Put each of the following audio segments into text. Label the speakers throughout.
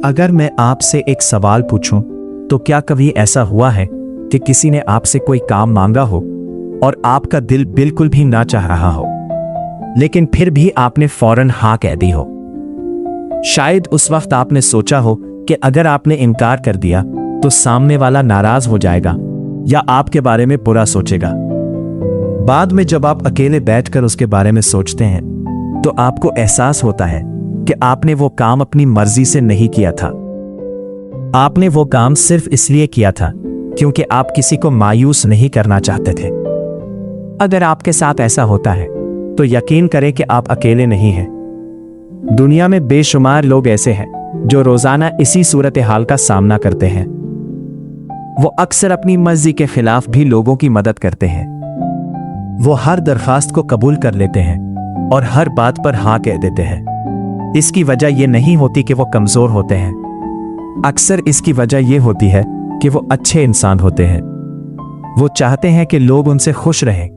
Speaker 1: अगर मैं आपसे एक सवाल पूछूं, तो क्या कभी ऐसा हुआ है कि किसी ने आपसे कोई काम मांगा हो और आपका दिल बिल्कुल भी ना चाह रहा हो, लेकिन फिर भी आपने फौरन हाँ कह दी हो? शायद उस वक्त आपने सोचा हो कि अगर आपने इनकार कर दिया तो सामने वाला नाराज हो जाएगा या आपके बारे में बुरा सोचेगा। बाद में जब आप अकेले बैठकर उसके बारे में सोचते हैं तो आपको एहसास होता है कि आपने वो काम अपनी मर्जी से नहीं किया था। आपने वो काम सिर्फ इसलिए किया था क्योंकि आप किसी को मायूस नहीं करना चाहते थे। अगर आपके साथ ऐसा होता है तो यकीन करें कि आप अकेले नहीं हैं। दुनिया में बेशुमार लोग ऐसे हैं जो रोजाना इसी सूरत हाल का सामना करते हैं। वो अक्सर अपनी मर्जी के खिलाफ भी लोगों की मदद करते हैं। वो हर दरखास्त को कबूल कर लेते हैं और हर बात पर हाँ कह देते हैं। इसकी वजह यह नहीं होती कि वो कमजोर होते हैं, अक्सर इसकी वजह यह होती है कि वो अच्छे इंसान होते हैं। वो चाहते हैं कि लोग उनसे खुश रहें।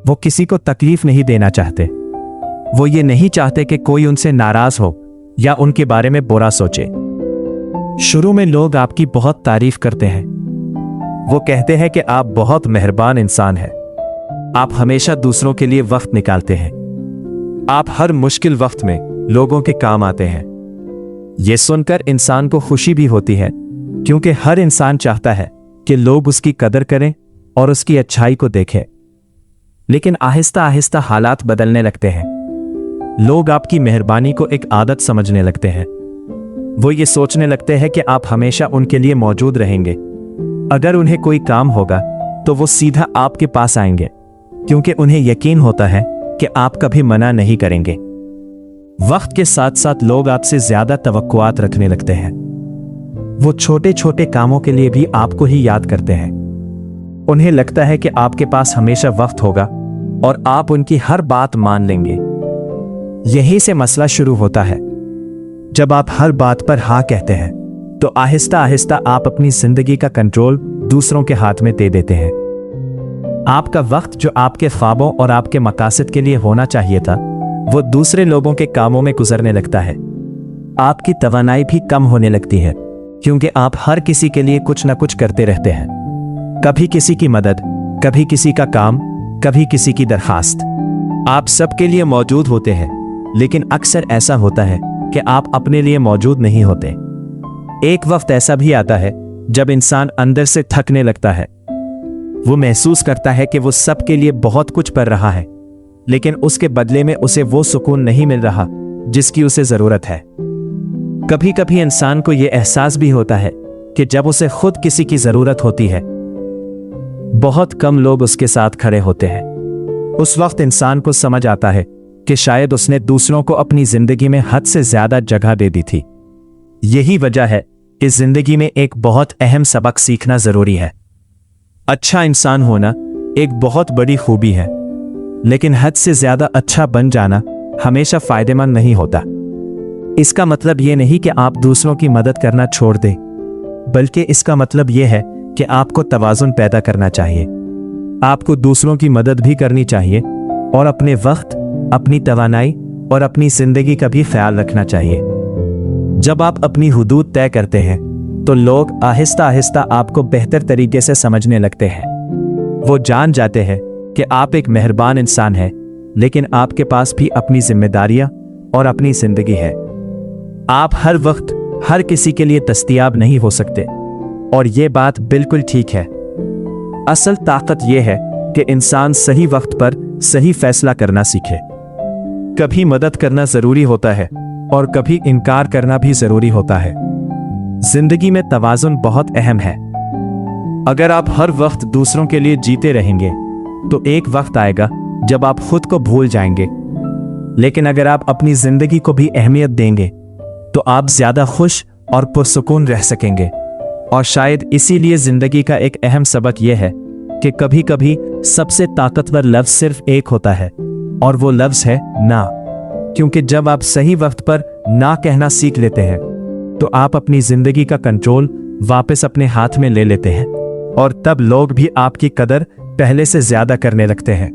Speaker 1: वो किसी को तकलीफ नहीं देना चाहते। वो ये नहीं चाहते कि कोई उनसे नाराज हो या उनके बारे में बुरा सोचे। शुरू में लोग आपकी बहुत तारीफ करते हैं। वो कहते हैं कि आप बहुत मेहरबान इंसान हैं। आप हमेशा दूसरों के लिए वक्त निकालते हैं। आप हर मुश्किल वक्त में लोगों के काम आते हैं। यह सुनकर इंसान को खुशी भी होती है, क्योंकि हर इंसान चाहता है कि लोग उसकी कदर करें और उसकी अच्छाई को देखें। लेकिन आहिस्ता आहिस्ता हालात बदलने लगते हैं। लोग आपकी मेहरबानी को एक आदत समझने लगते हैं। वो ये सोचने लगते हैं कि आप हमेशा उनके लिए मौजूद रहेंगे। अगर उन्हें कोई काम होगा तो वो सीधा आपके पास आएंगे, क्योंकि उन्हें यकीन होता है कि आप कभी मना नहीं करेंगे। वक्त के साथ साथ लोग आपसे ज्यादा तवक्कुआत रखने लगते हैं। वो छोटे छोटे कामों के लिए भी आपको ही याद करते हैं। उन्हें लगता है कि आपके पास हमेशा वक्त होगा और आप उनकी हर बात मान लेंगे। यहीं से मसला शुरू होता है। जब आप हर बात पर हाँ कहते हैं तो आहिस्ता आहिस्ता आप अपनी जिंदगी का कंट्रोल दूसरों के हाथ में दे देते हैं। आपका वक्त जो आपके ख्वाबों और आपके मकासद के लिए होना चाहिए था, वो दूसरे लोगों के कामों में गुजरने लगता है। आपकी तवानाई भी कम होने लगती है, क्योंकि आप हर किसी के लिए कुछ ना कुछ करते रहते हैं। कभी किसी की मदद, कभी किसी का काम, कभी किसी की दरखास्त। आप सबके लिए मौजूद होते हैं, लेकिन अक्सर ऐसा होता है कि आप अपने लिए मौजूद नहीं होते। एक वक्त ऐसा भी आता है जब इंसान अंदर से थकने लगता है। वो महसूस करता है कि वो सबके लिए बहुत कुछ कर रहा है, लेकिन उसके बदले में उसे वो सुकून नहीं मिल रहा जिसकी उसे जरूरत है। कभी कभी इंसान को यह एहसास भी होता है कि जब उसे खुद किसी की जरूरत होती है, बहुत कम लोग उसके साथ खड़े होते हैं। उस वक्त इंसान को समझ आता है कि शायद उसने दूसरों को अपनी जिंदगी में हद से ज्यादा जगह दे दी थी। यही वजह है कि जिंदगी में एक बहुत अहम सबक सीखना जरूरी है। अच्छा इंसान होना एक बहुत बड़ी खूबी है, लेकिन हद से ज्यादा अच्छा बन जाना हमेशा फायदेमंद नहीं होता। इसका मतलब यह नहीं कि आप दूसरों की मदद करना छोड़ दें, बल्कि इसका मतलब यह है कि आपको तवाज़ुन पैदा करना चाहिए। आपको दूसरों की मदद भी करनी चाहिए और अपने वक्त, अपनी तवानाई और अपनी जिंदगी का भी ख्याल रखना चाहिए। जब आप अपनी हुदूद तय करते हैं तो लोग आहिस्ता आहिस्ता आपको बेहतर तरीके से समझने लगते हैं। वो जान जाते हैं कि आप एक मेहरबान इंसान हैं, लेकिन आपके पास भी अपनी जिम्मेदारियां और अपनी जिंदगी है। आप हर वक्त हर किसी के लिए दस्तयाब नहीं हो सकते, और ये बात बिल्कुल ठीक है। असल ताकत यह है कि इंसान सही वक्त पर सही फैसला करना सीखे। कभी मदद करना जरूरी होता है और कभी इनकार करना भी जरूरी होता है। जिंदगी में तवाज़ुन बहुत अहम है। अगर आप हर वक्त दूसरों के लिए जीते रहेंगे तो एक वक्त आएगा जब आप खुद को भूल जाएंगे। लेकिन अगर आप अपनी जिंदगी को भी अहमियत देंगे तो आप ज्यादा खुश और पुरसुकून रह सकेंगे। और शायद इसीलिए जिंदगी का एक अहम सबक यह है कि कभी कभी सबसे ताकतवर लफ्ज सिर्फ एक होता है, और वो लफ्ज है ना। क्योंकि जब आप सही वक्त पर ना कहना सीख लेते हैं तो आप अपनी जिंदगी का कंट्रोल वापस अपने हाथ में ले लेते हैं, और तब लोग भी आपकी कदर पहले से ज्यादा करने लगते हैं।